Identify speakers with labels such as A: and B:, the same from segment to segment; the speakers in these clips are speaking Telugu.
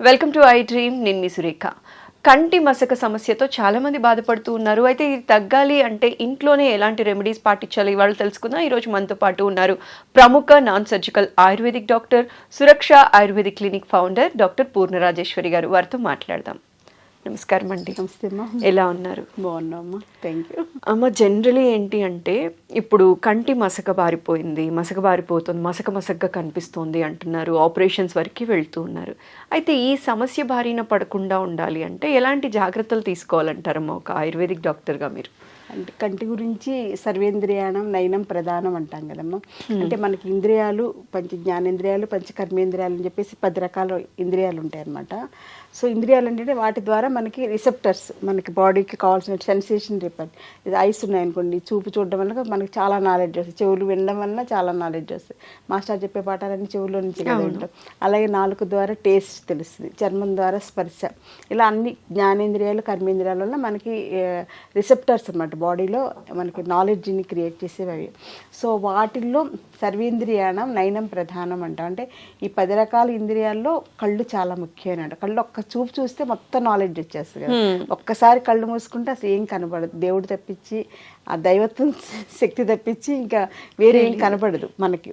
A: Welcome to I dream. నేను మీ సురేఖ. కంటి మసక సమస్యతో చాలా మంది బాధపడుతూ ఉన్నారు. అయితే ఇది తగ్గాలి అంటే ఇంట్లోనే ఎలాంటి రెమెడీస్ పాటించాలి ఇవాళ తెలుసుకుందాం. ఈరోజు మనతో పాటు ఉన్నారు ప్రముఖ నాన్ సర్జికల్ ఆయుర్వేదిక్ డాక్టర్, సురక్ష ఆయుర్వేదిక్ క్లినిక్ ఫౌండర్ డాక్టర్ పూర్ణ రాజేశ్వరి గారు. వారితో మాట్లాడదాం. నమస్కారం అండి.
B: నమస్తే అమ్మా.
A: ఎలా ఉన్నారు?
B: బాగున్నామ్మా, థ్యాంక్ యూ.
A: అమ్మ, జనరలీ ఏంటి అంటే ఇప్పుడు కంటి మసక బారిపోయింది, మసక బారిపోతుంది, మసకగా కనిపిస్తుంది అంటున్నారు. ఆపరేషన్స్ వరకు వెళ్తూ ఉన్నారు. అయితే ఈ సమస్య బారిన పడకుండా ఉండాలి అంటే ఎలాంటి జాగ్రత్తలు తీసుకోవాలంటారమ్మా ఒక ఆయుర్వేదిక్ డాక్టర్గా మీరు?
B: అంటే కంటి గురించి సర్వేంద్రియాణం నయనం ప్రధానం అంటాం కదమ్మా. అంటే మనకి ఇంద్రియాలు పంచ జ్ఞానేంద్రియాలు, పంచ కర్మేంద్రియాలు అని చెప్పేసి 10 రకాల ఇంద్రియాలు ఉంటాయి అన్నమాట. సో ఇంద్రియాలు అంటే వాటి ద్వారా మనకి రిసెప్టర్స్, మనకి బాడీకి కావాల్సిన సెన్సేషన్ రిపర్. ఇది ఐస్ ఉన్నాయనుకోండి, చూపు చూడడం వల్ల మనకి చాలా నాలెడ్జ్ వస్తుంది, చెవులు వినడం వల్ల చాలా నాలెడ్జ్ వస్తుంది. మాస్టర్ చెప్పే పాఠాలన్నీ చెవుల్లో నుంచి కదా ఉంటాం. అలాగే నాలుక ద్వారా టేస్ట్ తెలుస్తుంది, చర్మం ద్వారా స్పర్శ, ఇలా అన్ని జ్ఞానేంద్రియాలు కర్మేంద్రియాల వల్ల మనకి రిసెప్టర్స్ అన్నమాట, బాడీలో మనకి నాలెడ్జ్ని క్రియేట్ చేసేవి అవి. సో వాటిల్లో సర్వేంద్రియాణం నయనం ప్రధానం అంటాం. అంటే ఈ 10 రకాల ఇంద్రియాల్లో కళ్ళు చాలా ముఖ్యమైన. కళ్ళు ఒక్క చూపు చూస్తే మొత్తం నాలెడ్జ్ వచ్చేస్తుంది కదా. ఒక్కసారి కళ్ళు మూసుకుంటే అసలు ఏం కనపడదు, దేవుడు తప్పించి ఆ దైవత్వం శక్తి తప్పించి ఇంకా వేరే ఏం కనపడదు మనకి.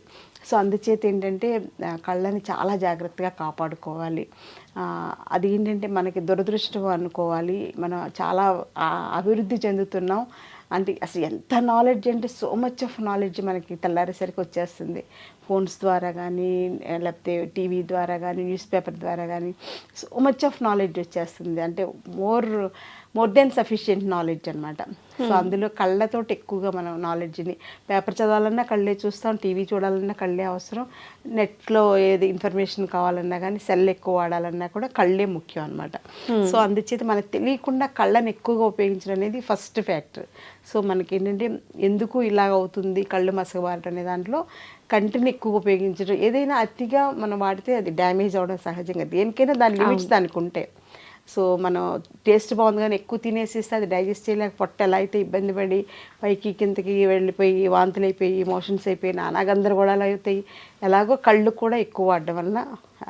B: సో అందుచేత ఏంటంటే కళ్ళని చాలా జాగ్రత్తగా కాపాడుకోవాలి. అది ఏంటంటే మనకి దురదృష్టం అనుకోవాలి. మనం చాలా అభివృద్ధి చెందుతున్నాం అంటే అసలు ఎంత నాలెడ్జ్ అంటే సో మచ్ ఆఫ్ నాలెడ్జ్ మనకి తెల్లారేసరికి వచ్చేస్తుంది. ఫోన్స్ ద్వారా కానీ, లేకపోతే టీవీ ద్వారా కానీ, న్యూస్ పేపర్ ద్వారా కానీ సో మచ్ ఆఫ్ నాలెడ్జ్ వచ్చేస్తుంది. అంటే మోర్ దెన్ సఫిషియెంట్ నాలెడ్జ్ అనమాట. సో అందులో కళ్ళతోటి ఎక్కువగా మనం నాలెడ్జ్ని, పేపర్ చదవాలన్నా కళ్ళే చూస్తాం, టీవీ చూడాలన్నా కళ్ళే అవసరం, నెట్లో ఏది ఇన్ఫర్మేషన్ కావాలన్నా కానీ, సెల్ ఎక్కువ వాడాలన్నా కూడా కళ్ళే ముఖ్యం అనమాట. సో అందుచేత మనకు తెలియకుండా కళ్ళని ఎక్కువగా ఉపయోగించడం అనేది ఫస్ట్ ఫ్యాక్టర్. సో మనకి ఏంటంటే ఎందుకు ఇలాగ అవుతుంది కళ్ళు మసకబారటం అనే దాంట్లో కంటిని ఎక్కువ ఉపయోగించడం, ఏదైనా అతిగా మనం వాడితే అది డ్యామేజ్ అవ్వడం సహజంగా, దేనికైనా దాని లిమిట్స్ దానికి ఉంటాయి. సో మనం టేస్ట్ బాగుంది కానీ ఎక్కువ తినేసిస్తే అది డైజెస్ట్ చేయలేక పొట్ట ఎలా అయితే ఇబ్బంది పడి పైకి కిందకి వెళ్ళిపోయి వాంతులు అయిపోయి మోషన్స్ అయిపోయి నానా గందరగోళాలు అవుతాయి. ఎలాగో కళ్ళు కూడా ఎక్కువ వాడడం వలన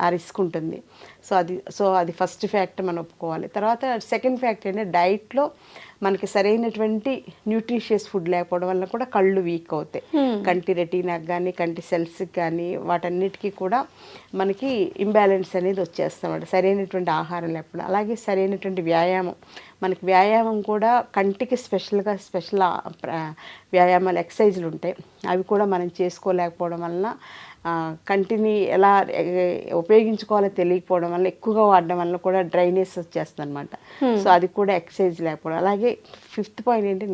B: ఆ రిస్క్ ఉంటుంది. సో అది ఫస్ట్ ఫ్యాక్ట్ మనం ఒప్పుకోవాలి. తర్వాత సెకండ్ ఫ్యాక్ట్ ఏంటంటే డైట్లో మనకి సరైనటువంటి న్యూట్రిషియస్ ఫుడ్ లేకపోవడం వల్ల కూడా కళ్ళు వీక్ అవుతాయి. కంటి రెటీనాకి కానీ, కంటి సెల్స్కి కానీ, వాటన్నిటికీ కూడా మనకి ఇంబ్యాలెన్స్ అనేది వచ్చేస్తామంట సరైనటువంటి ఆహారం లేకపోవడం. అలాగే సరైనటువంటి వ్యాయామం, మనకి వ్యాయామం కూడా కంటికి స్పెషల్ వ్యాయామాలు, ఎక్సర్సైజులు ఉంటాయి. అవి కూడా మనం చేసుకోలేకపోవడం వలన కంటిని ఎలా ఉపయోగించుకోవాలో తెలియకపోవడం వల్ల, ఎక్కువగా వాడడం వల్ల కూడా డ్రైనెస్ వచ్చేస్తుంది అనమాట. సో అది కూడా ఎక్సర్సైజ్ లేకపోవడం. అలాగే 5th పాయింట్ ఏంటి,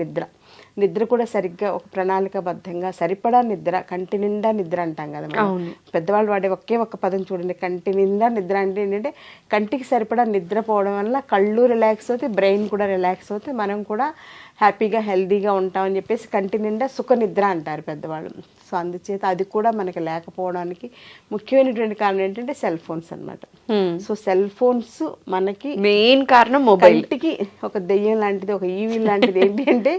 B: నిద్ర కూడా సరిగ్గా ఒక ప్రణాళికాబద్ధంగా సరిపడా నిద్ర, కంటి నిండా నిద్ర అంటాం కదా మనం. పెద్దవాళ్ళు వాడే ఒక్క పదం చూడండి, కంటి నిండా నిద్ర అంటే ఏంటంటే కంటికి సరిపడా నిద్రపోవడం వల్ల కళ్ళు రిలాక్స్ అవుతాయి, బ్రెయిన్ కూడా రిలాక్స్ అవుతాయి, మనం కూడా హ్యాపీగా హెల్దీగా ఉంటామని చెప్పేసి కంటి నిండా సుఖ నిద్ర అంటారు పెద్దవాళ్ళు. సో అందుచేత అది కూడా మనకి లేకపోవడానికి ముఖ్యమైనటువంటి కారణం ఏంటంటే సెల్ ఫోన్స్ అనమాట. సో సెల్ ఫోన్స్ మనకి మెయిన్ కారణం. కంటికి ఒక దెయ్యం లాంటిది, ఒక ఈవిల్ లాంటిది ఏంటి అంటే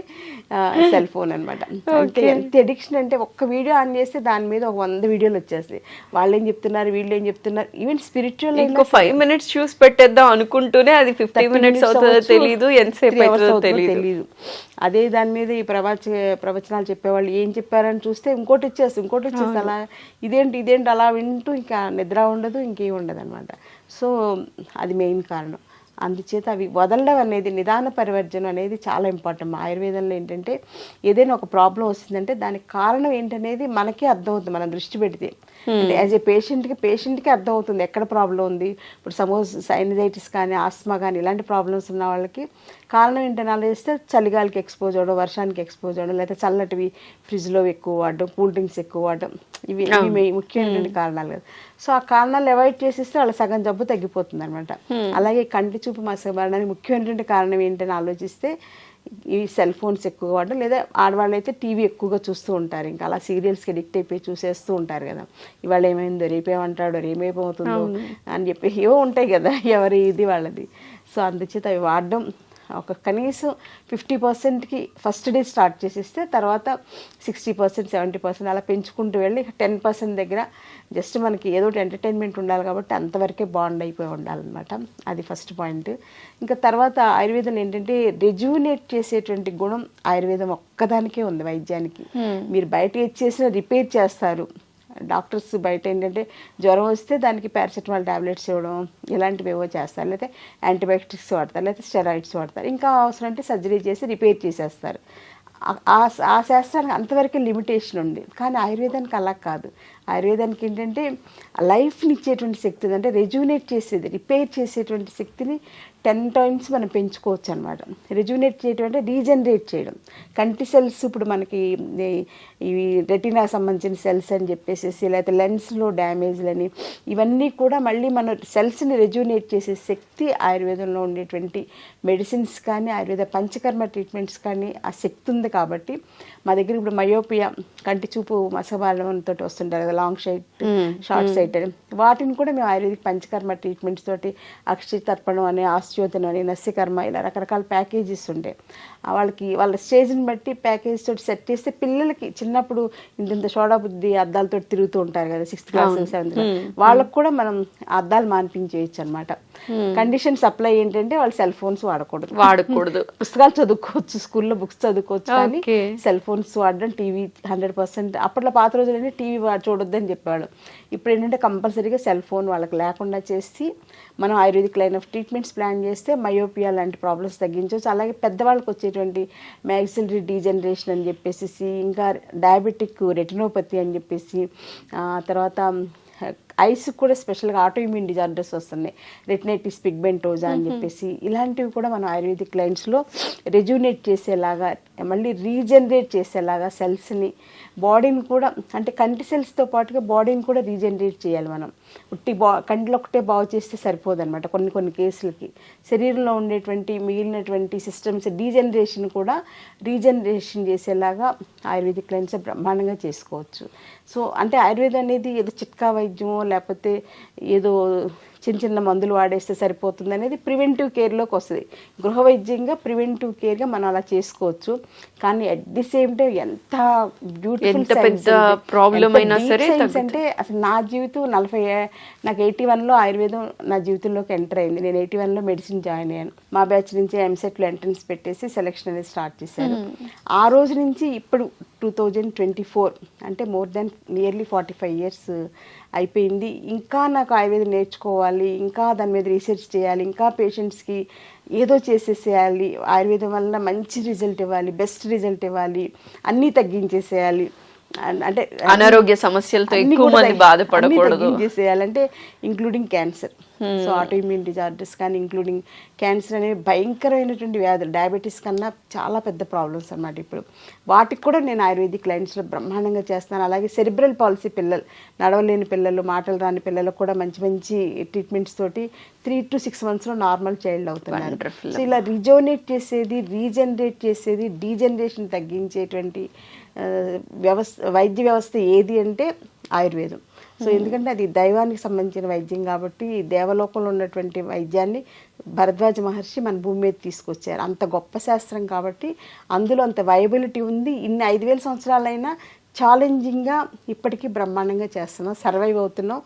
B: సెల్ ఫోన్ అనమాట. అంటే ఎంత అడిక్షన్ అంటే ఒక్క వీడియో ఆన్ చేస్తే దాని మీద ఒక 100 వీడియోలు వచ్చేస్తాయి. వాళ్ళు ఏం చెప్తున్నారు, వీళ్ళు ఏం చెప్తున్నారు, ఈవెన్ స్పిరిచువల్.
A: ఇంకో 5 minutes చూసి పెట్టేద్దాం అనుకుంటూనే అది 15 minutes అవుతుందో తెలియదు, ఎంతసేపు అవుతుందో తెలియదు.
B: అదే దాని మీద ఈ ప్రవచనాలు చెప్పేవాళ్ళు ఏం చెప్పారని చూస్తే ఇంకోటి వచ్చేసి అలా ఇదేంటి అలా వింటూ ఇంకా నిద్ర ఉండదు, ఇంకేం ఉండదు అనమాట. సో అది మెయిన్ కారణం. అందుచేత అవి వదలడం అనేది, నిదాన పరివర్జనం అనేది చాలా ఇంపార్టెంట్. ఆయుర్వేదంలో ఏంటంటే ఏదైనా ఒక ప్రాబ్లం వస్తుందంటే దానికి కారణం ఏంటనేది మనకే అర్థమవుతుంది మనం దృష్టి పెడితే. అంటే యాజ్ ఏ పేషెంట్కి అర్థమవుతుంది ఎక్కడ ప్రాబ్లం ఉంది. ఇప్పుడు సపోజ్ సైనజైటిస్ కానీ, ఆస్మా కానీ ఇలాంటి ప్రాబ్లమ్స్ ఉన్న వాళ్ళకి కారణం ఏంటని ఆలోచిస్తే చలిగాలికి ఎక్స్పోజ్ అవ్వడం, వర్షానికి ఎక్స్పోజ్ అవ్వడం, లేకపోతే చల్లటివి ఫ్రిడ్జ్లో ఎక్కువ వాడడం, కూల్ డ్రింక్స్ ఎక్కువ వాడడం, ఇవి ముఖ్యమైన కారణాలు కదా. సో ఆ కారణాలు అవాయిడ్ చేసేస్తే వాళ్ళ సగం జబ్బు తగ్గిపోతుంది అనమాట. అలాగే కంటి చూపు మసకబారడానికి ముఖ్యమైనటువంటి కారణం ఏంటని ఆలోచిస్తే ఈ సెల్ ఫోన్స్ ఎక్కువగా వాడడం, లేదా ఆడవాళ్ళు అయితే టీవీ ఎక్కువగా చూస్తూ ఉంటారు, ఇంకా అలా సీరియల్స్కి అడిక్ట్ అయిపోయి చూసేస్తూ ఉంటారు కదా. ఇవాళ ఏమైందో, రేపేమంటాడో, రేపేమవుతుందో అని చెప్పి ఏవో ఉంటాయి కదా, ఎవరి ఇది వాళ్ళది. సో అందుచేత అవి వాడడం ఒక కనీసం 50%కి ఫస్ట్ డే స్టార్ట్ చేసేస్తే తర్వాత 60%, 70% అలా పెంచుకుంటూ వెళ్ళి 10% దగ్గర జస్ట్ మనకి ఏదో ఒకటి ఎంటర్టైన్మెంట్ ఉండాలి కాబట్టి అంతవరకే బాండ్ అయిపోయి ఉండాలన్నమాట. అది ఫస్ట్ పాయింట్. ఇంకా తర్వాత ఆయుర్వేదం ఏంటంటే రెజ్యూనేట్ చేసేటువంటి గుణం ఆయుర్వేదం ఒక్కదానికే ఉంది వైద్యానికి. మీరు బయట ఏది చేసినా రిపేర్ చేస్తారు. డాక్టర్స్ బయట ఏంటంటే జ్వరం వస్తే దానికి పారాసెటమాల్ టాబ్లెట్స్ ఇవ్వడం ఇలాంటివి ఏవో చేస్తారు, లేకపోతే యాంటీబయాటిక్స్ వాడతారు, లేకపోతే స్టెరాయిడ్స్ వాడతారు, ఇంకా అవసరం అంటే సర్జరీ చేసి రిపేర్ చేసేస్తారు. ఆ శాస్త్రానికి అంతవరకే లిమిటేషన్ ఉంది. కానీ ఆయుర్వేదానికి అలా కాదు. ఆయుర్వేదానికి ఏంటంటే లైఫ్ని ఇచ్చేటువంటి శక్తి ఉంది. అంటే రెజ్యూనేట్ చేసేది, రిపేర్ చేసేటువంటి శక్తిని 10 times మనం పెంచుకోవచ్చు అనమాట. రెజ్యూనేట్ చేయడం అంటే రీజనరేట్ చేయడం. కంటి సెల్స్ ఇప్పుడు మనకి ఇవి రెటీనా సంబంధించిన సెల్స్ అని చెప్పేసి, లేకపోతే లెన్స్లో డ్యామేజ్లని, ఇవన్నీ కూడా మళ్ళీ మన సెల్స్ని రెజ్యూనేట్ చేసే శక్తి ఆయుర్వేదంలో ఉండేటువంటి మెడిసిన్స్ కానీ ఆయుర్వేద పంచకర్మ ట్రీట్మెంట్స్ కానీ ఆ శక్తి ఉంది. కాబట్టి మా దగ్గర ఇప్పుడు మయోపియా, కంటి చూపు మసబారంతో వస్తుంటారు కదా, లాంగ్ సైట్, షార్ట్ సైట్ అని, వాటిని కూడా మేము ఆయుర్వేదిక్ పంచకర్మ ట్రీట్మెంట్స్ తోటి అక్షయ తర్పణం అని, ఆస్ట్యోతనం అని, నస్యకర్మ, ఇలా రకరకాల ప్యాకేజెస్ ఉంటాయి. వాళ్ళకి వాళ్ళ స్టేజ్ని బట్టి ప్యాకేజ్ తోటి సెట్ చేస్తే పిల్లలకి చిన్నప్పుడు ఇంత సోడా బుద్ధి అద్దాలతో తిరుగుతూ ఉంటారు కదా 6th class 7th class, వాళ్ళకు కూడా మనం అద్దాలు మాన్పించేయచ్చు అనమాట. కండిషన్స్ అప్లై ఏంటంటే వాళ్ళు సెల్ ఫోన్స్ వాడకూడదు. పుస్తకాలు చదువుకోవచ్చు, స్కూల్లో బుక్స్ చదువుకోవచ్చు, కానీ సెల్ ఫోన్స్ వాడడం, టీవీ 100%. అప్పట్లో పాత రోజులనే టీవీ చూడొద్దని చెప్పేవాళ్ళు. ఇప్పుడు ఏంటంటే కంపల్సరీగా సెల్ ఫోన్ వాళ్ళకి లేకుండా చేసి మనం ayurvedic line of treatments plan చేస్తే మయోపియా లాంటి ప్రాబ్లమ్స్ తగ్గించవచ్చు. అలాగే పెద్దవాళ్ళకి వచ్చేటువంటి మ్యాక్సిలరీ డీజనరేషన్ అని చెప్పేసి, ఇంకా డయాబెటిక్ రెటినోపతి అని చెప్పేసి, తర్వాత ఐస్ కూడా స్పెషల్గా ఆటోఇమ్యూన్ డిజార్డర్స్ వస్తున్నాయి, రెటినైటిస్ పిగ్మెంటోజా అని చెప్పేసి, ఇలాంటివి కూడా మనం ఆయుర్వేదిక్ లైన్స్లో రెజ్యూనేట్ చేసేలాగా, మళ్ళీ రీజనరేట్ చేసేలాగా సెల్స్ని, బాడీని కూడా, అంటే కంటి సెల్స్తో పాటుగా బాడీని కూడా రీజనరేట్ చేయాలి మనం. కంటిలో ఒకటే బాగు చేస్తే సరిపోదన్నమాట. కొన్ని కేసులకి శరీరంలో ఉండేటువంటి మిగిలినటువంటి సిస్టమ్స్ డీజనరేషన్ కూడా రీజనరేషన్ చేసేలాగా ఆయుర్వేదిక్ లైన్స్ బ్రహ్మాండంగా చేసుకోవచ్చు. సో అంటే ఆయుర్వేదం అనేది ఏదో చిట్కా వైద్యమో లేకపోతే ఏదో చిన్న మందులు వాడేస్తే సరిపోతుంది అనేది ప్రివెంటివ్ కేర్లోకి వస్తుంది. గృహ వైద్యంగా ప్రివెంటివ్ కేర్గా మనం అలా చేసుకోవచ్చు. కానీ అట్ ది సేమ్ టైం ఎంత బ్యూటిఫుల్
A: ప్రాబ్లం అయినా సరే
B: అంటే అసలు నా జీవితం నాకు 81లో ఆయుర్వేదం నా జీవితంలోకి ఎంటర్ అయింది. నేను 81లో మెడిసిన్ జాయిన్ అయ్యాను. మా బ్యాచ్ నుంచి ఎంసెట్లో ఎంట్రన్స్ పెట్టేసి సెలెక్షన్ అనేది స్టార్ట్ చేశాను. ఆ రోజు నుంచి ఇప్పుడు 2024 అంటే మోర్ దాన్ నియర్లీ 45 years అయిపోయింది. ఇంకా నాకు ఆయుర్వేదం నేర్చుకోవాలి, ఇంకా దాని మీద రీసెర్చ్ చేయాలి, ఇంకా పేషెంట్స్కి ఏదో చేసేసేయాలి, ఆయుర్వేదం వల్ల మంచి రిజల్ట్ ఇవ్వాలి, బెస్ట్ రిజల్ట్ ఇవ్వాలి, అన్నీ తగ్గించేసేయాలి, అంటే
A: అనారోగ్య సమస్యలతో ఎక్కువ మంది బాధపడకూడదు
B: చేసేయాలంటే including cancer. So autoimmune disorders కానీ ఇంక్లూడింగ్ క్యాన్సర్ అనేవి భయంకరమైనటువంటి వ్యాధులు, డయాబెటీస్ కన్నా చాలా పెద్ద ప్రాబ్లమ్స్ అన్నమాట. ఇప్పుడు వాటికి కూడా నేను ఆయుర్వేదిక్ లైన్స్లో బ్రహ్మాండంగా చేస్తాను. అలాగే సెరిబ్రల్ పాలసీ పిల్లలు, నడవలేని పిల్లలు, మాటలు రాని పిల్లలకు కూడా మంచి ట్రీట్మెంట్స్ తోటి 3 to 6 monthsలో నార్మల్ చైల్డ్ అవుతున్నారు. సో ఇలా రిజోనేట్ చేసేది, రీజనరేట్ చేసేది, డీజనరేషన్ తగ్గించేటువంటి వైద్య వ్యవస్థ ఏది అంటే ఆయుర్వేదం. సో ఎందుకంటే అది దైవానికి సంబంధించిన వైద్యం కాబట్టి దేవలోకంలో ఉన్నటువంటి వైద్యాన్ని భరద్వాజ మహర్షి మన భూమి మీద తీసుకొచ్చారు. అంత గొప్ప శాస్త్రం కాబట్టి అందులో అంత వైబిలిటీ ఉంది. ఇన్ని 5000 సంవత్సరాలైనా ఛాలెంజింగ్గా ఇప్పటికీ బ్రహ్మాండంగా చేస్తున్నాం, సర్వైవ్ అవుతున్నాం.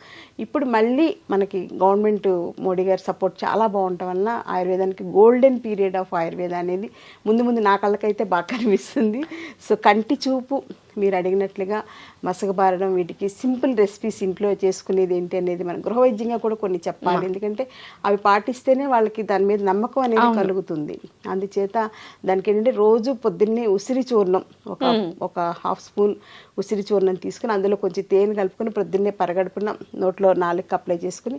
B: ఇప్పుడు మళ్ళీ మనకి గవర్నమెంట్ మోడీ గారి సపోర్ట్ చాలా బాగుండటం వలన ఆయుర్వేదానికి గోల్డెన్ పీరియడ్ ఆఫ్ ఆయుర్వేద అనేది ముందు నా కళ్ళకైతే బాగా కనిపిస్తుంది. సో కంటి చూపు మీరు అడిగినట్లుగా మసకబారడం, వీటికి సింపుల్ రెసిపీస్ ఇంట్లో చేసుకునేది ఏంటి అనేది మనం గృహవైద్యంగా కూడా కొన్ని చెప్పాలి. ఎందుకంటే అవి పాటిస్తేనే వాళ్ళకి దాని మీద నమ్మకం అనేది కలుగుతుంది. అందుచేత దానికి ఏంటంటే రోజు పొద్దున్నే ఉసిరి చూర్ణం ఒక 1/2 స్పూన్ ఉసిరి చూర్ణం తీసుకుని అందులో కొంచెం తేనె కలుపుకొని ప్రొద్దున్నే పరగడుపున నోట్లో 4కి అప్లై చేసుకుని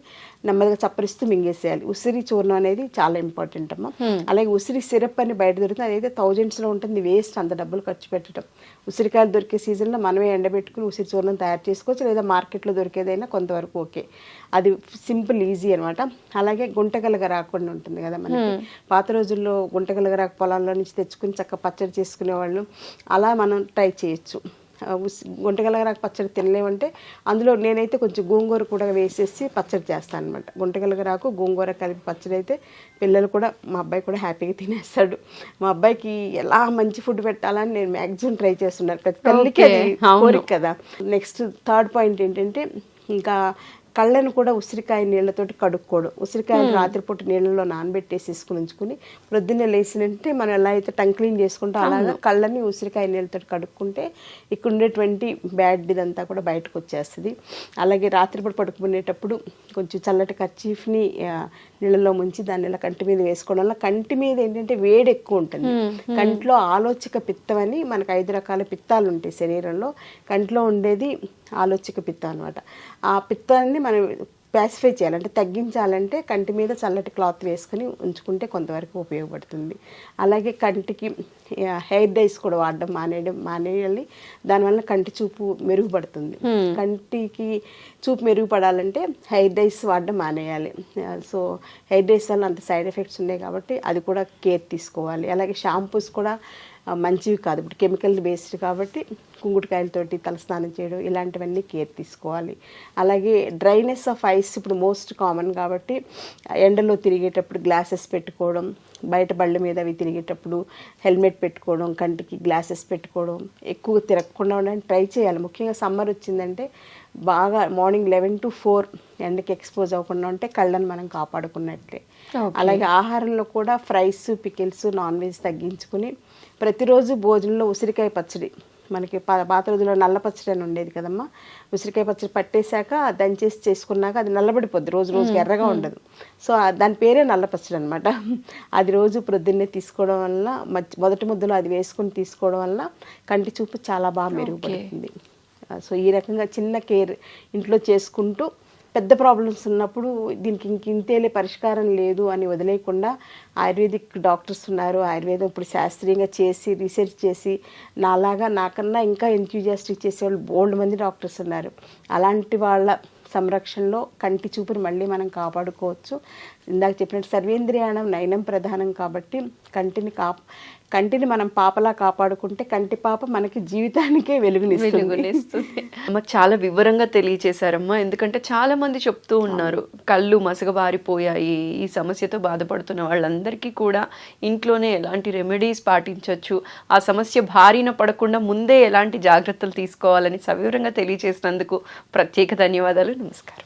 B: నెమ్మదిగా చప్పరిస్తూ మింగేసేయాలి. ఉసిరి చూర్ణం అనేది చాలా ఇంపార్టెంట్ అమ్మ. అలాగే ఉసిరి సిరప్ అని బయట దొరుకుతుంది, అదైతే 1000sలో ఉంటుంది, వేస్ట్ అంత డబ్బులు ఖర్చు పెట్టడం. ఉసిరికాయలు దొరికే సీజన్లో మనమే ఎండబెట్టుకుని ఉసిరి చూర్ణం తయారు చేసుకోవచ్చు, లేదా మార్కెట్లో దొరికేదైనా కొంతవరకు ఓకే. అది సింపుల్, ఈజీ అనమాట. అలాగే గుంటగలగ రాకుండా ఉంటుంది కదా మనకి. పాత రోజుల్లో గుంటగలగ రాక పొలాల్లో నుంచి తెచ్చుకుని చక్కగా పచ్చడి చేసుకునేవాళ్ళు, అలా మనం ట్రై చేయొచ్చు. గుంటగలగరాకు పచ్చడి తినలేమంటే అందులో నేనైతే కొంచెం గోంగూర కూడా వేసేసి పచ్చడి చేస్తాను అనమాట. గుంటగలగరాకు గోంగూర కలిపి పచ్చడి అయితే పిల్లలు కూడా, మా అబ్బాయి కూడా హ్యాపీగా తినేస్తాడు. మా అబ్బాయికి ఎలా మంచి ఫుడ్ పెట్టాలని నేను మ్యాక్సిమం ట్రై చేస్తున్నాను. ప్రతి తల్లికి అది కోరిక కదా. నెక్స్ట్ థర్డ్ పాయింట్ ఏంటంటే, ఇంకా కళ్ళను కూడా ఉసిరికాయ నీళ్ళతోటి కడుక్కోవడం. ఉసిరికాయలు రాత్రిపూట నీళ్ళలో నానబెట్టేసేసుకుని ఉంచుకుని ప్రొద్దున్నే లేచినంటే మనం ఎలా అయితే టంగ్ క్లీన్ చేసుకుంటే అలాగే కళ్ళని ఉసిరికాయ నీళ్ళతో కడుక్కుంటే ఇక్కడ ఉండేటువంటి బ్యాడ్ ఇదంతా కూడా బయటకు వచ్చేస్తుంది. అలాగే రాత్రిపూట పడుకునేటప్పుడు కొంచెం చల్లటి కర్చీఫ్ని నీళ్ళలో ముంచి దాన్ని ఇలా కంటి మీద వేసుకోవడం వల్ల కంటి మీద ఏంటంటే వేడి ఎక్కువ ఉంటుంది. కంట్లో ఆలోచక పిత్తం అని మనకు 5 రకాల పిత్తాలు ఉంటాయి శరీరంలో. కంట్లో ఉండేది ఆలోచక పిత్తం అనమాట. ఆ పిత్తాన్ని మనం ప్యాసిఫై చేయాలంటే, తగ్గించాలంటే కంటి మీద చల్లటి క్లాత్ వేసుకుని ఉంచుకుంటే కొంతవరకు ఉపయోగపడుతుంది. అలాగే కంటికి హెయిర్ డైస్ కూడా వాడడం మానేయాలి. దానివల్ల కంటి చూపు మెరుగుపడుతుంది. కంటికి చూపు మెరుగుపడాలంటే హెయిర్ డైస్ వాడడం మానేయాలి. సో హెయిర్ డైస్ వల్ల అంత సైడ్ ఎఫెక్ట్స్ ఉన్నాయి కాబట్టి అది కూడా కేర్ తీసుకోవాలి. అలాగే షాంపూస్ కూడా మంచివి కాదు, ఇప్పుడు కెమికల్ బేస్డ్ కాబట్టి కుంకుడుకాయలతోటి తలస్నానం చేయడం ఇలాంటివన్నీ కేర్ తీసుకోవాలి. అలాగే డ్రైనెస్ ఆఫ్ ఐస్ ఇప్పుడు మోస్ట్ కామన్ కాబట్టి ఎండలో తిరిగేటప్పుడు గ్లాసెస్ పెట్టుకోవడం, బయట బళ్ళ మీద అవి తిరిగేటప్పుడు హెల్మెట్ పెట్టుకోవడం, కంటికి గ్లాసెస్ పెట్టుకోవడం, ఎక్కువ తిరగకుండా ఉండడానికి ట్రై చేయాలి. ముఖ్యంగా సమ్మర్ వచ్చిందంటే బాగా మార్నింగ్ 11 to 4 ఎండకి ఎక్స్పోజ్ అవ్వకుండా ఉంటే కళ్ళని మనం కాపాడుకున్నట్లే. అలాగే ఆహారంలో కూడా ఫ్రైస్, పికిల్స్, నాన్ వెజ్ తగ్గించుకుని ప్రతిరోజు భోజనంలో ఉసిరికాయ పచ్చడి, మనకి పాత రోజుల్లో నల్ల పచ్చడి అని ఉండేది కదమ్మా. ఉసిరికాయ పచ్చడి పట్టేశాక దంచేసి చేసుకున్నాక అది నల్లబడిపోద్ది, రోజు రోజుకి ఎర్రగా ఉండదు. సో దాని పేరే నల్ల పచ్చడి అనమాట. అది రోజు ప్రొద్దున్నే తీసుకోవడం వల్ల, మొదటి ముద్దలో అది వేసుకుని తీసుకోవడం వల్ల కంటి చూపు చాలా బాగా మెరుగుపడుతుంది. సో ఈ రకంగా చిన్న కేర్ ఇంట్లో చేసుకుంటూ పెద్ద ప్రాబ్లమ్స్ ఉన్నప్పుడు దీనికి ఇంతేలే పరిష్కారం లేదు అని వదిలేయకుండా ఆయుర్వేదిక్ డాక్టర్స్ ఉన్నారు. ఆయుర్వేదం ఇప్పుడు శాస్త్రీయంగా చేసి రీసెర్చ్ చేసి నాకన్నా ఇంకా ఎంథ్యూజియాస్టిక్ చేసేవాళ్ళు బోల్డ్ మంది డాక్టర్స్ ఉన్నారు. అలాంటి వాళ్ళ సంరక్షణలో కంటి చూపుని మళ్ళీ మనం కాపాడుకోవచ్చు. ఇందాక చెప్పినట్టు సర్వేంద్రియాణం నయనం ప్రధానం కాబట్టి కంటిని మనం పాపలా కాపాడుకుంటే కంటి పాప మనకి జీవితానికే వెలుగునిస్తుంది.
A: అమ్మ చాలా వివరంగా తెలియచేశారమ్మా. ఎందుకంటే చాలా మంది చెప్తూ ఉన్నారు కళ్ళు మసకబారిపోయాయి, ఈ సమస్యతో బాధపడుతున్న వాళ్ళందరికీ కూడా ఇంట్లోనే ఎలాంటి రెమెడీస్ పాటించవచ్చు, ఆ సమస్య బారిన పడకుండా ముందే ఎలాంటి జాగ్రత్తలు తీసుకోవాలని సవివరంగా తెలియచేసినందుకు ప్రత్యేక ధన్యవాదాలు. నమస్కారం.